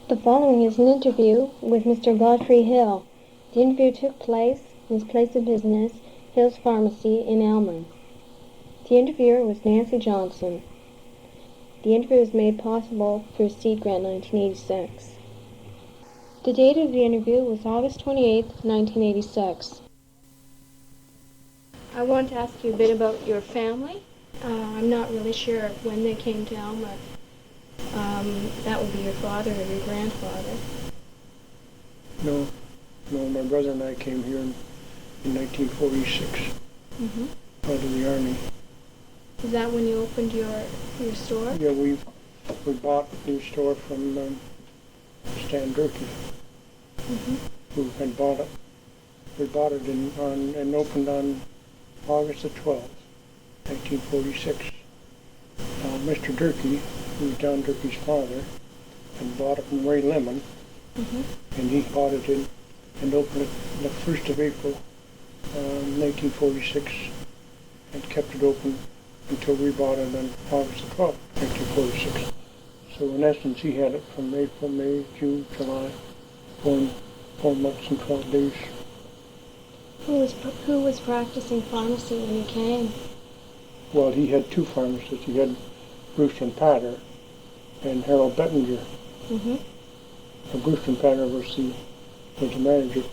The following is an interview with Mr. Godfrey Hill. The interview took place in his place of business, Hills Pharmacy in Aylmer. The interviewer was Nancy Johnston. The interview was made possible through Seed Grant 1986. The date of the interview was August 28, 1986. I want to ask you a bit about your family. I'm not really sure when they came to Aylmer. That would be your father or your grandfather. No, my brother and I came here in 1946, out of the Army. Is that when you opened your store? Yeah, we bought the store from Stan Durkee, who had bought it. We bought it and opened on August the 12th, 1946. Mr. Durkee, who was John Durkee's father, had bought it from Ray Lemon, and he bought it and opened it the 1st of April, 1946, and kept it open until we bought it on August the 12th, 1946. So in essence, he had it from April, May, June, July, 4 months and 12 days. Who was practicing pharmacy when you came? Well, he had two pharmacists. He had Bruce and Patter and Harold Bettinger. And Bruce and Patter was the manager.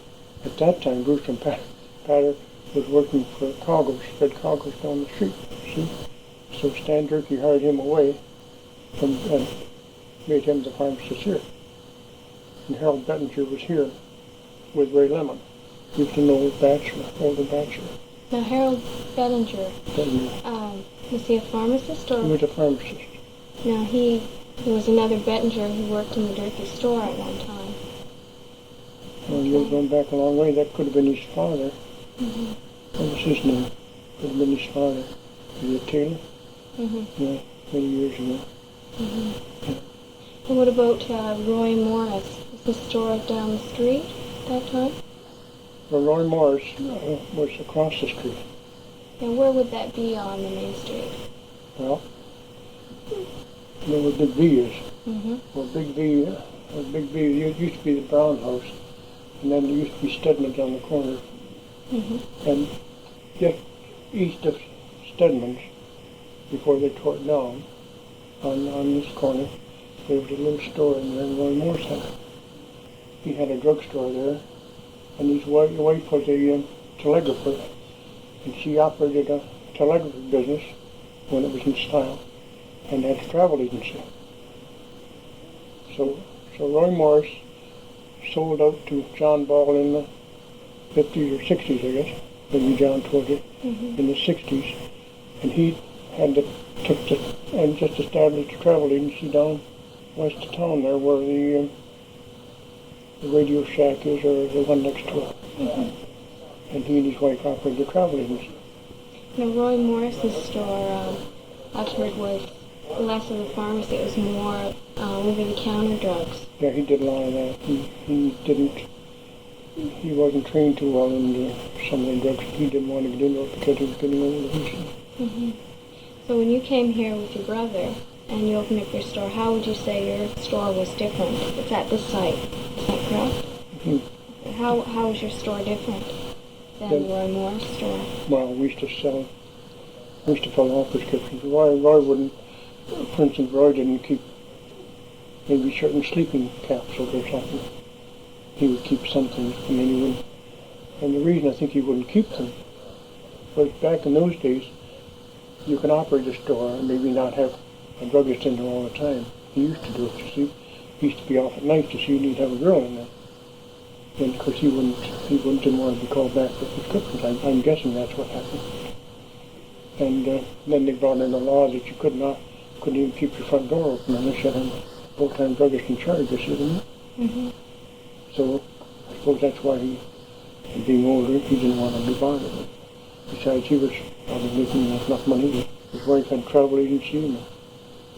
At that time, Bruce and Patter was working for Coggles, Fred Coggles down the street, see? So Stan Durkee hired him away and made him the pharmacist here. And Harold Bettinger was here with Ray Lemon. He was an older bachelor. Now, Harold Bettinger, was he a pharmacist or? He was a pharmacist. Now, he was another Bettinger who worked in the Durkee store at one time. Well, you're going back a long way. That could have been his father. What was his name? Could have been his father. Was it Taylor? Yeah, many years ago. Yeah. And what about Roy Morris? Was his store down the street at that time? Well, Roy Morris was across the street. And where would that be on the main street? Well, you know where Big V is. Well, Big V it used to be the Brown House, and then there used to be Stedman's on the corner. And just east of Stedman's, before they tore it down, on this corner, there was a little store in there, Roy Morris had. He had a drugstore there, and his wife was a telegrapher, and she operated a telegraphy business when it was in style, and had a travel agency. So Roy Morris sold out to John Ball in the 50s or 60s, I guess. Maybe John told it in the 60s, and he had and just established a travel agency down west of town there, where the Radio Shack is, or the one next door. And he and his wife operated the travel agency. Now, Roy Morris's store, I've heard, was less of a pharmacy. It was more over-the-counter drugs. Yeah, he did a lot of that. He wasn't trained too well in some of the drugs. He didn't want to get into it because he was getting older. So when you came here with your brother and you opened up your store, how would you say your store was different? It's at this site, is that correct? How was your store different than Roy Morris' store? Well, we used to fill all prescriptions. Roy wouldn't, for instance, Roy didn't keep maybe certain sleeping capsules or something. He would keep something, and then he wouldn't. And the reason I think he wouldn't keep them was back in those days, you can operate a store and maybe not have a druggist in there all the time. He used to do it, you see. He used to be off at night to see you'd have a girl in there. And because he didn't want to be called back for prescriptions. I'm guessing that's what happened. And then they brought in a law that you couldn't even keep your front door open unless you had a full-time druggist in charge, isn't it? So I suppose that's why being older, he didn't want to be bothered. Besides, he was probably making enough money. His wife had a travel agency and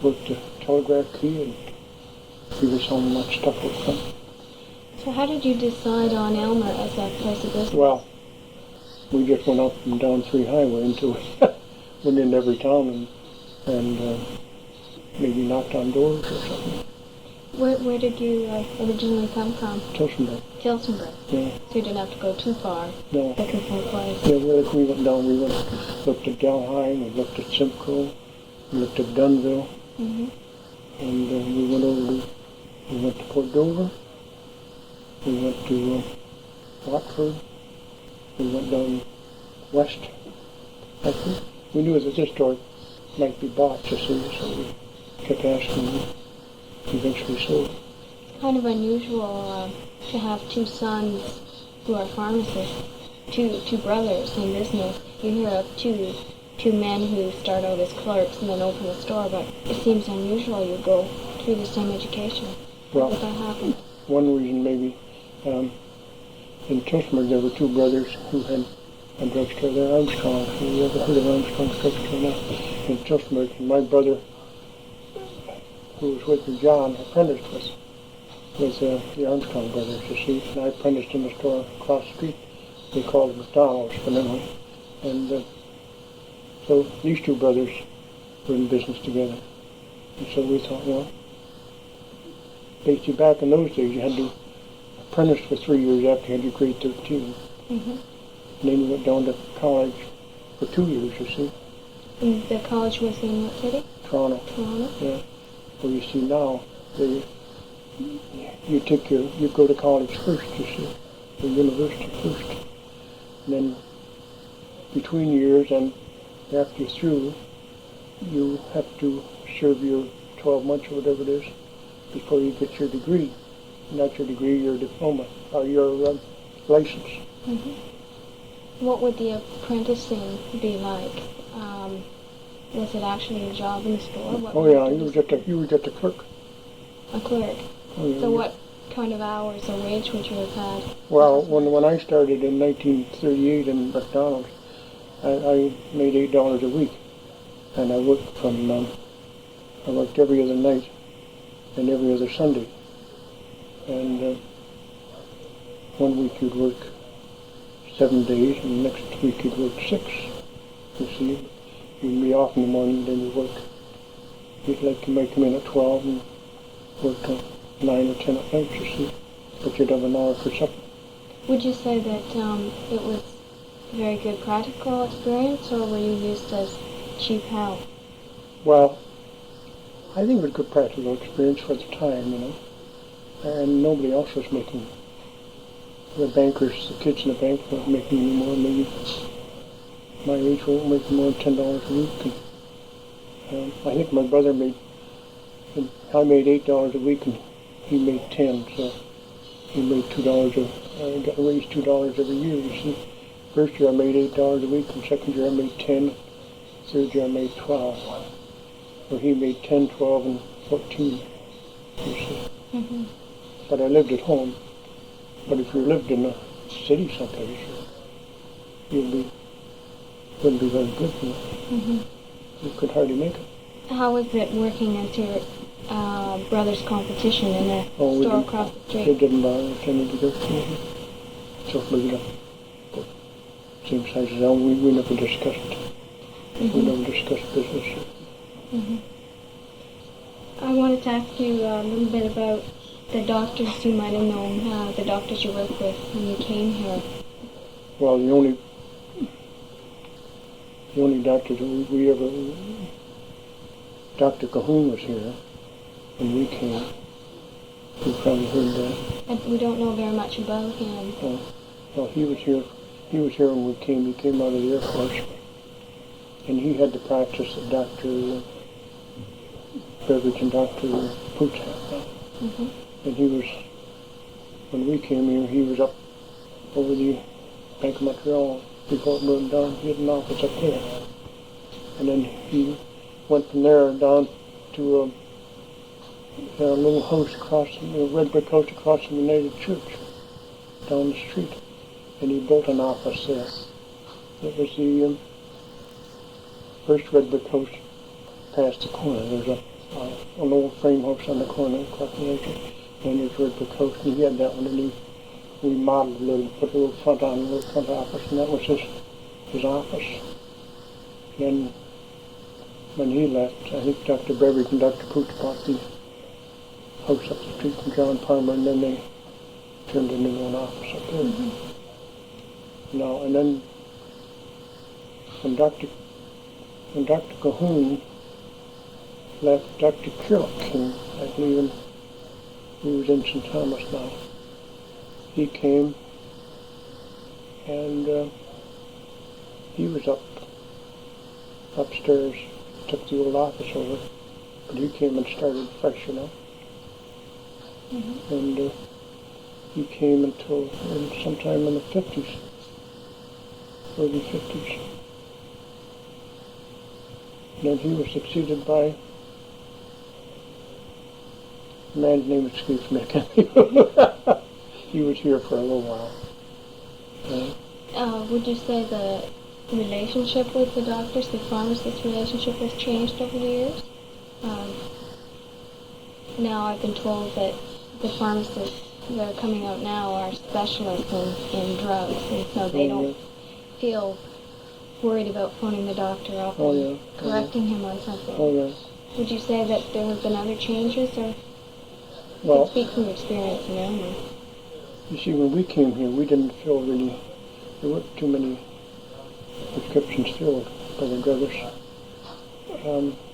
worked a telegraph key, and he was selling much stuff with them. So how did you decide on Aylmer as a place of business? Well, we just went up and down 3 Highway into it. Went into every town and maybe knocked on doors or something. Where did you originally come from? Tilsonburg. Tilsonburg. Yeah. So you didn't have to go too far. No. Looking for a place. Yeah, we went down, looked at Delhi, we looked at Simcoe, we looked at Dunville, Mm-hmm. and we went to Port Dover, we went to Watford, we went down west. We knew that this store might be bought, you see, so we kept asking and eventually sold. It's kind of unusual to have two sons who are pharmacists, two brothers in business. You hear of two men who start out as clerks and then open a store, but it seems unusual you go through the same education. How did that happen? One reason maybe, in Tilsonburg there were two brothers who had a drugstore there, Armstrong. Have you ever heard of Armstrong's drugstore now? In Tilsonburg, my brother, who was with me, John, apprenticed with the Armstrong brothers, you see. And I apprenticed in the store across the street. They called it McDonald's, but anyway. And so these two brothers were in business together. And so we thought, well, basically back in those days you had to apprentice for 3 years after you had your grade 13. Mm-hmm. And then you went down to college for 2 years, you see. And the college was in what city? Toronto. Toronto? Yeah. Well, you see now, you go to college first, you see, or university first. And then between years and after you're through, you have to serve your 12 months or whatever it is before you get your degree. Not your degree, your diploma, or your license. Mm-hmm. What would the apprenticing be like? Was it actually a job in the store? Oh yeah, you were just a clerk. A clerk. Oh, yeah, So what kind of hours or wage would you have had? Well, when I started in 1938 in McDonald's, I made $8 a week, and I worked I worked every other night and every other Sunday, and one week you'd work 7 days, and the next week you'd work 6. You see, you'd be off in the morning, then you work. You might come in at 12 and work till 9 or 10 at night, you see, but you'd have an hour for supper. Would you say that it was a very good practical experience, or were you used as cheap help? Well, I think it was a good practical experience for the time, you know, and nobody else was making. The bankers, the kids in the bank weren't making any more. Maybe my age weren't making more than $10 a week. And I think my brother I made $8 a week and he made 10, so he made $2. I got raised $2 every year, you see. First year I made $8 a week, and second year I made 10, third year I made 12. So he made 10, 12, and 14, you see. Mm-hmm. But I lived at home. But if you lived in a city someplace, wouldn't be very good, you know. Mm-hmm. You could hardly make it. How was it working as your brother's competition in a store across the street? It didn't bother us any to go to. So big enough. Same size as Elm, we never discussed it. Mm-hmm. We never discussed business. Mm-hmm. I wanted to ask you a little bit about the doctors you might have known, the doctors you worked with when you came here. Well, the only doctors we ever, Dr. Cahoon was here when we came. You probably heard that. And we don't know very much about him. Well, he was here. He was here when we came. He came out of the Air Force, and he had the practice that Dr. Beveridge and Dr. Poots had. Mm-hmm. And he was, when we came here, he was up over the Bank of Montreal before it burned down. He had an office up there. And then he went from there down to a little house across, a red brick house across from the United Church, down the street. And he built an office there. It was the first red brick house past the corner. There's an old frame house on the corner across the edge. And there's red brick house, and he had that one, and he remodeled a little, put a little front on, a little front office, and that was his office. Then when he left, I think Dr. Beveridge and Dr. Poots bought the house up the street from John Palmer, and then they turned into one office up there. No, and then when Dr. Cahoon left, Dr. Kirk came, I believe, and he was in St. Thomas now. He came, and he was upstairs, took the old office over, but he came and started fresh, and he came until sometime in the 50s, early 50s. And then he was succeeded by a man's name escapes me. He was here for a little while. Would you say the relationship with the doctors, the pharmacist relationship, has changed over the years? Now I've been told that the pharmacists that are coming out now are specialists in drugs, and so they don't feel worried about phoning the doctor up and correcting him on something. Would you say that there have been other changes, or you can speak from experience in Aylmer? You see, when we came here, we didn't feel really, there weren't too many prescriptions filled by the druggist.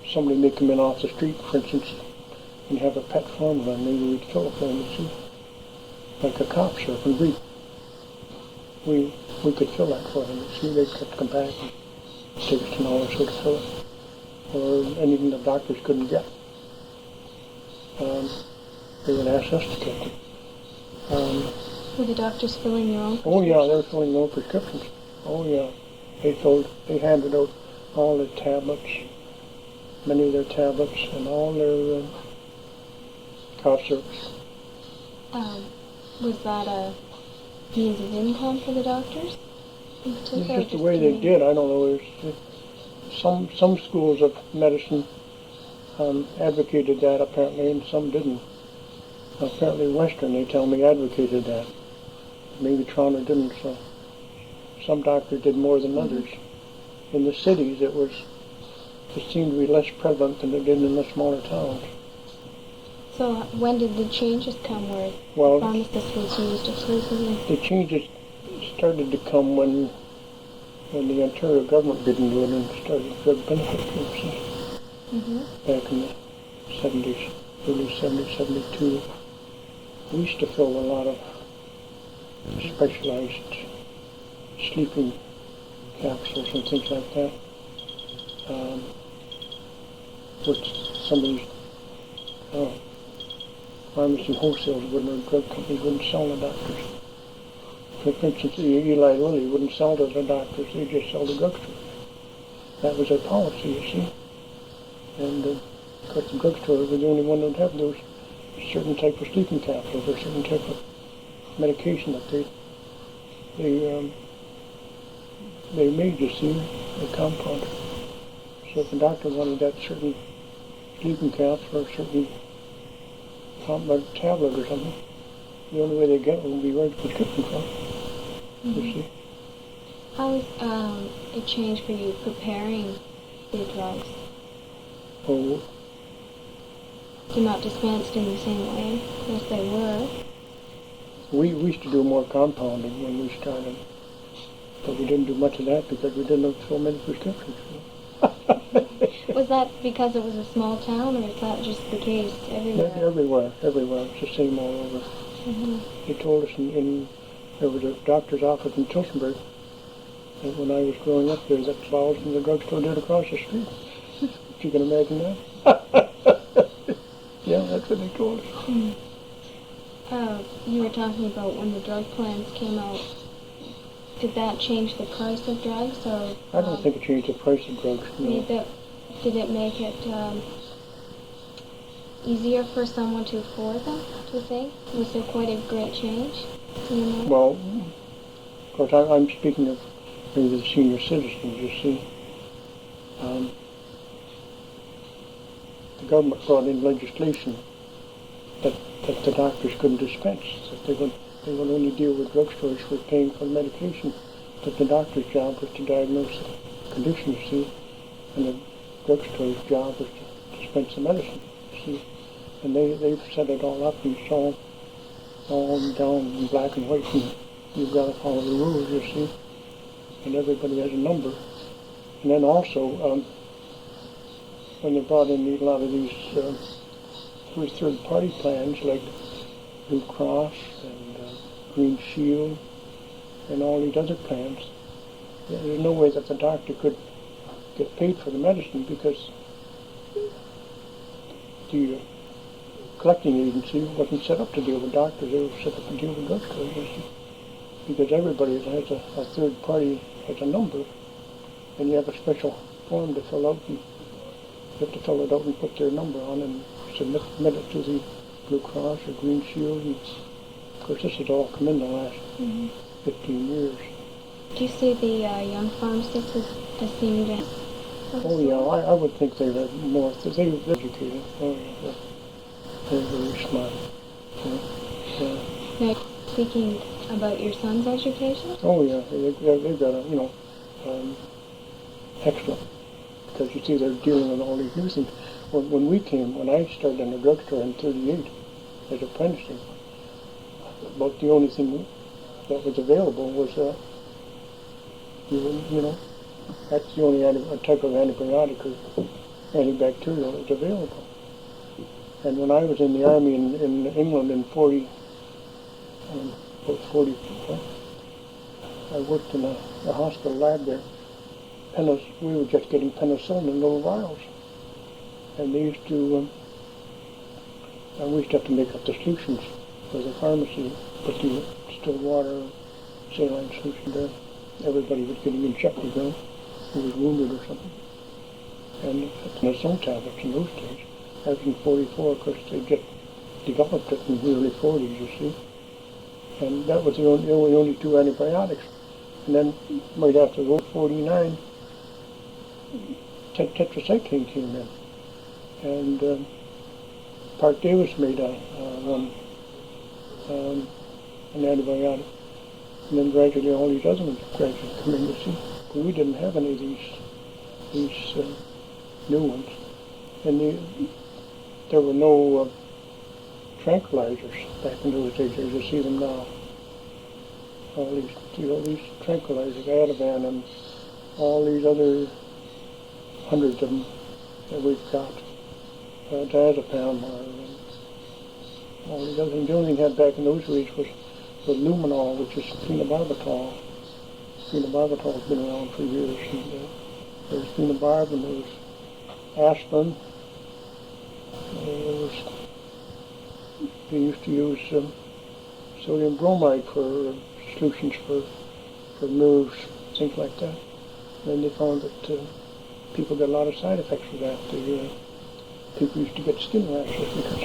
Somebody may come in off the street, for instance, and have a pet formula, and maybe we'd fill it for them, you see, like a cough syrup and Brady. We could fill that for them. You see, they'd have to come back and take us an hour or so to fill it, or anything the doctors couldn't get. They would ask us to get them. Were the doctors filling their own prescriptions? Oh yeah, they were filling their own prescriptions. Oh yeah, they handed out all their tablets, many of their tablets, and all their cough syrups. Was that a means of income for the doctors in particular? It's just the way they did. I don't know. Some schools of medicine advocated that apparently, and some didn't. Apparently Western, they tell me, advocated that. Maybe Toronto didn't, so some doctors did more than others. In the cities, it seemed to be less prevalent than it did in the smaller towns. So when did the changes come where the pharmacist was used exclusively? The changes started to come when the Ontario government didn't do it and started drug benefit purposes back in the 70s, early 70s, 72. We used to fill a lot of specialized sleeping capsules and things like that, which some of these pharmacy wholesalers wouldn't, or drug companies wouldn't sell to doctors. For instance, Eli Lilly wouldn't sell to the doctors, they just sell to drugstores. That was their policy, you see. And of course the drugstores were the only one that would have those certain type of sleeping capsules or certain type of medication that they made, you see, a compound. So if the doctor wanted that certain sleeping capsule or certain tablet or something, the only way they get it would be write a prescription for it, you see. How has it changed for you preparing the drugs? Oh, They're not dispensed in the same way as they were. we used to do more compounding when we started, but we didn't do much of that because we didn't have so many prescriptions. Was that because it was a small town, or is that just the case everywhere? Everywhere. It's the same all over. They told us there was a doctor's office in Tilsonburg, that when I was growing up there, that flowers from the drugstore did across the street. If you can imagine that. Yeah, that's what they told us. You were talking about when the drug plans came out. Did that change the price of drugs, or? I don't think it changed the price of drugs. No. Did it make it easier for someone to afford them, do you think? Was there quite a great change? Well, of course, I'm speaking of maybe the senior citizens, you see. The government brought in legislation that the doctors couldn't dispense, that they would only deal with drugstores for paying for medication, that the doctor's job was to diagnose the condition, you see, and the drugstore's job was to dispense the medicine, you see. And they've set it all up, and it's all down in black and white, and you've got to follow the rules, you see. And everybody has a number. And then also, when they brought in a lot of these third-party plans, like Blue Cross and Green Shield and all these other plans, there's no way that the doctor could get paid for the medicine, because the collecting agency wasn't set up to deal with doctors. They were set up to deal with drugstores, you see. Because everybody that has a third party has a number, and you have a special form to fill out, and you have to fill it out and put their number on and submit it to the Blue Cross or Green Shield. And of course, this has all come in the last 15 years. Do you see the young pharmacists as seeming to... Oh yeah, I would think they were more, they're educated. Oh yeah, they're very smart. Yeah. Now, speaking about your son's education? Oh yeah, they've got a, excellent. Because you see, they're dealing with all these new things. When I started in the drugstore in '38 as apprenticing, about the only thing that was available was, that's the only type of antibiotic or antibacterial that was available. And when I was in the Army in England in 40, I worked in a hospital lab there. We were just getting penicillin in little vials. And they used to, we used to have to make up the solutions for the pharmacy, put the distilled water, saline solution there. Everybody was getting injected, who was wounded or something. And penicillin tablets in those days. That was in 44, of course, they just developed it in the early 40s, you see. And that was the only two antibiotics. And then right after 49, tetracycline came in. And Park Davis made an antibiotic. And then gradually all these other ones gradually come in, you see. But we didn't have any of these new ones. And there were no tranquilizers back in those days as you see them now. All these tranquilizers, Ativan, and all these other hundreds of them that we've got, diazepam, and all these other things. The only thing we had back in those days was luminol, which is phenobarbital. Phenobarbital's been around for years. And, there's phenobarb, and there's aspirin. They used to use sodium bromide for solutions for nerves, things like that. And then they found that people got a lot of side effects with that. People used to get skin rashes because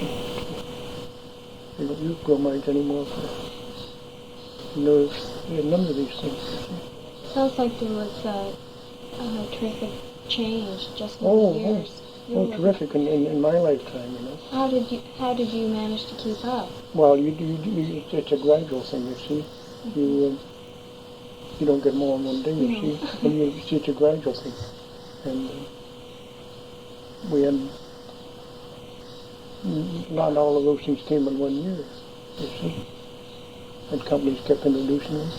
they don't use bromides anymore for nerves. They had none of these things. Sounds like there was a terrific change just in the years. Oh, terrific in my lifetime, How did you manage to keep up? Well, it's a gradual thing, you see. You don't get more in one day, you see. And you see, it's a gradual thing. And we had, not all of those things came in 1 year, you see. And companies kept introducing them.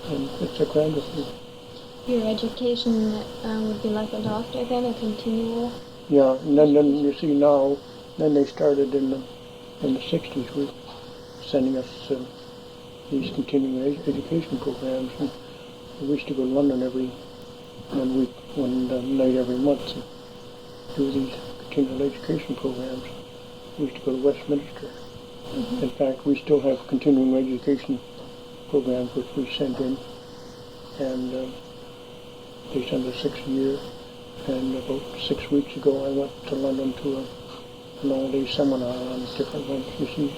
And it's a gradual thing. Your education would be like a doctor then, a continual? Yeah, and then you see now, then they started in the 60s with sending us these continuing education programs. And we used to go to London one night every month and do these continual education programs. We used to go to Westminster. Mm-hmm. In fact, we still have continuing education programs which we send in, and they send us 6 a year. And about 6 weeks ago, I went to London to an all-day seminar on different ones. You see,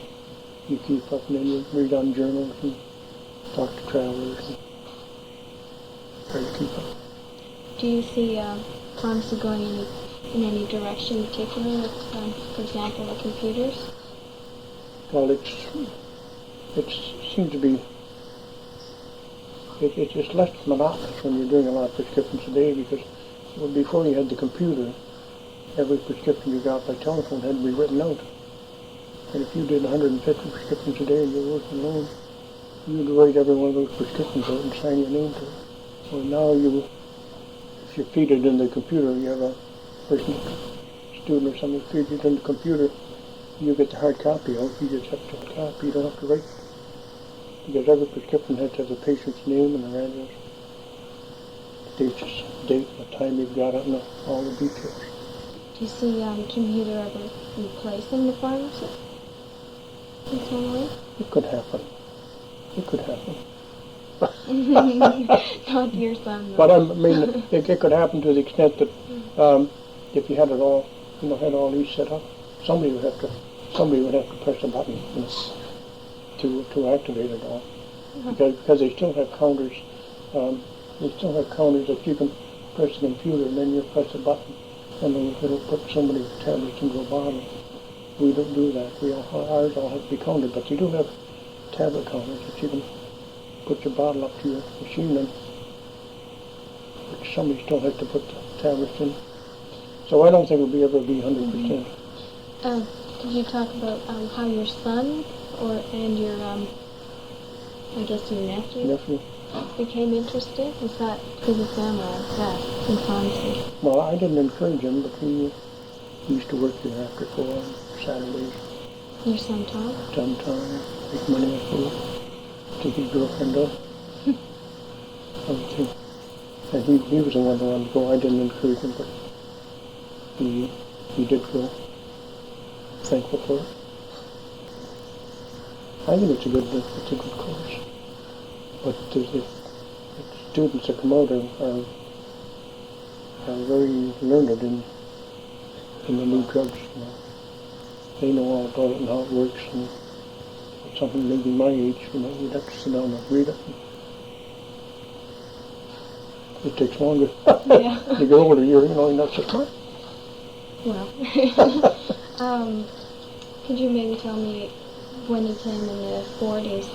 you keep up, and then you read on journals and talk to travelers and try to keep up. Do you see pharmacy going in any direction in particular with, for example, the computers? Well, it seems to be, it's less monotonous when you're doing a lot of prescriptions a day, because before you had the computer, every prescription you got by telephone had to be written out. And if you did 150 prescriptions a day and you're working alone, you'd write every one of those prescriptions out and sign your name to it. Well, now if you feed it in the computer, you have a person, student or something feeds it in the computer, you get the hard copy out, you just have to copy, you don't have to write. Because every prescription has to have the patient's name and their address, date, what time you've got it, and all the details. Do you see computer ever replacing the pharmacist in some way? It could happen. It could happen. Not your son, though. But I mean, it could happen to the extent that if you had it all, had all these set up, somebody would have to press a button, to activate it all. Because they still have counters. They still have counters that you can press the computer and then you press a button and it'll put so many tablets into a bottle. We don't do that. Ours all have to be counted, but you do have tablet counters that you can put your bottle up to your machine and somebody still has to put the tablets in. So I don't think it'll ever be 100%. Could you talk about how your son and your, I guess your nephew became interested? Was that because of them or that in pharmacy? Well, I didn't encourage him, but he used to work here after 4 on Saturdays. Your son Tom? Sometime, make money off food. Take his girlfriend up. And he was the one who wanted to go. I didn't encourage him, but he did go. Thankful for it. I think it's a good course. But the students that come out are very learned in the new drugs. They know all about it and how it works. And something maybe my age, you'd have to sit down and read it. It takes longer. Yeah. You get older, you're not so smart. Well, could you maybe tell me when you came in the 40s,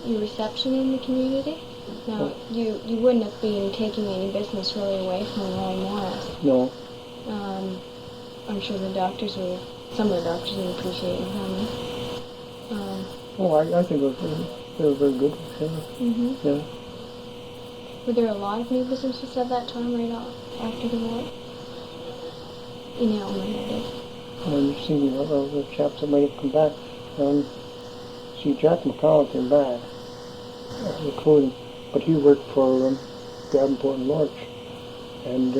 your reception in the community? Now, you wouldn't have been taking any business really away from Roy Morris. No. I'm sure some of the doctors would appreciate you coming. I think they were very good. Mm-hmm. Yeah. Were there a lot of new businesses at that time, right off after the war? In Aylmer, that is. And you see the chaps that might have come back. Jack McCall came back, including, but he worked for Davenport and Lorch. And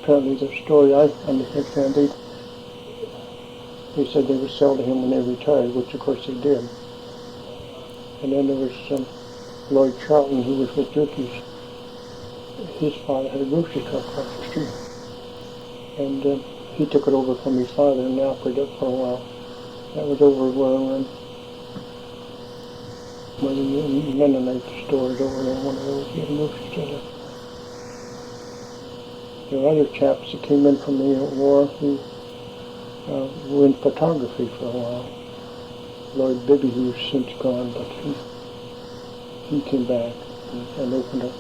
apparently the story I understand, they said they would sell to him when they retired, which of course they did. And then there was Lloyd Charlton, who was with Jerky's. His father had a grocery store across the street. And he took it over from his father and operated it for a while. That was over where the Mennonite store is over there, one of those. He had a grocery store there. There were other chaps that came in from the war who were in photography for a while. Lloyd Bibby, who's since gone, but he came back and opened up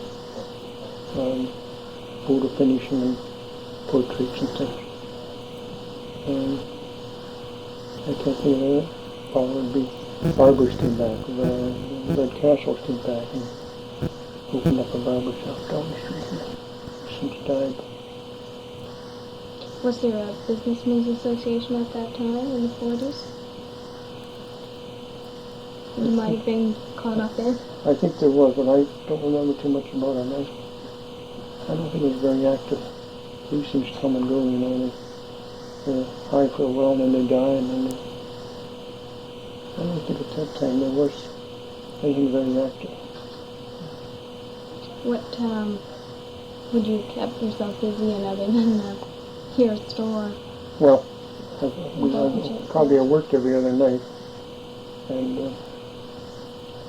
photo finishing and portraits and things. I can't think of it. Probably would be Barbers came back, Red Castles came back and opened up a barber shop down the street here. Since died. Was there a businessmen's association at that time in the 40s? You might have been caught up in? I think there was, but I don't remember too much about it. I don't think it was very active. These things come and go, they're high for a while and then they die, and then I don't think at that time there was anything very active. What would you have kept yourself busy in other than your store? Well, I worked every other night, and I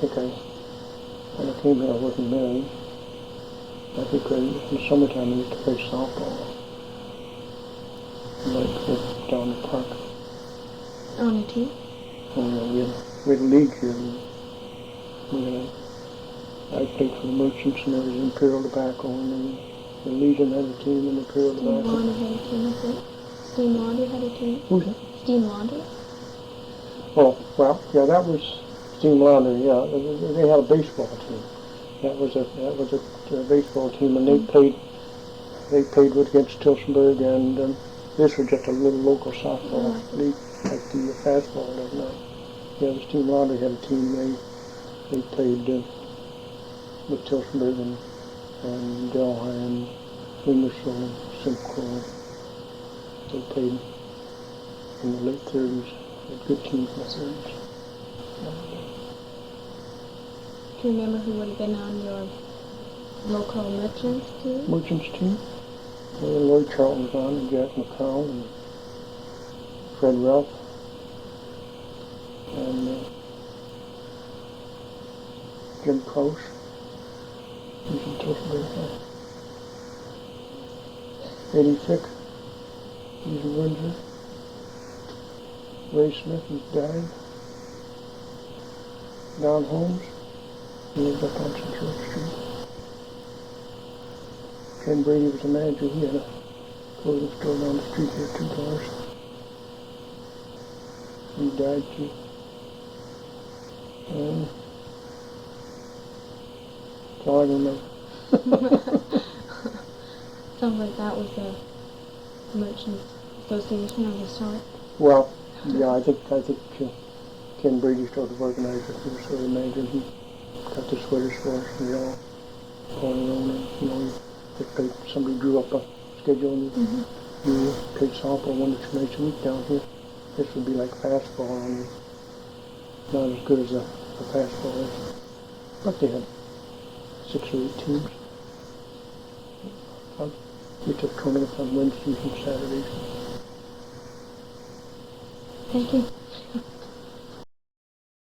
think when I came here I wasn't married. I think in the summertime I used to play softball. Like down the park. On a team? And we had a league here. I played for the Merchants, and there was Imperial Tobacco, and then the Legion had a team, and Imperial Tobacco. Steve Lauder had a team, I think. Steve Lauder had a team. Who's that? Steam laundry? Oh, well, yeah, that was steam laundry. Yeah, they had a baseball team. That was a baseball team, and they played against Tilsonburg, and this was just a little local softball league, like the fastball and everything. Yeah, the steam laundry had a team. They played with Tilsonburg and Delhi and Wintersville and Simcoe. They played in the late 30s. They had good teams in the 30s. Do you remember who would have been on your local merchants team? Merchants team? Lloyd Charlton was on, and Jack McCown, and Fred Ralph, and Jim Crouse. He's in Tilsonburg now. Eddie Fick, he's in Windsor. Ray Smith, he's died. Don Holmes, he lives up on Central Street. Ken Brady was the manager. He had a clothing store down the street here, 2 doors. He died too. And that's all I remember. Sounds like that was a merchants association of the sort. Well, yeah, I think Ken Brady sort of organized it. He was sort of manager. He got the sweaters for us, and we all on our own. And, somebody drew up a schedule, and you played softball 1 to 2 nights a week down here. This would be like fastball, only not as good as a fastball is. But they had 6 or 8 teams. We took tournaments on Wednesdays and Saturdays. Thank you.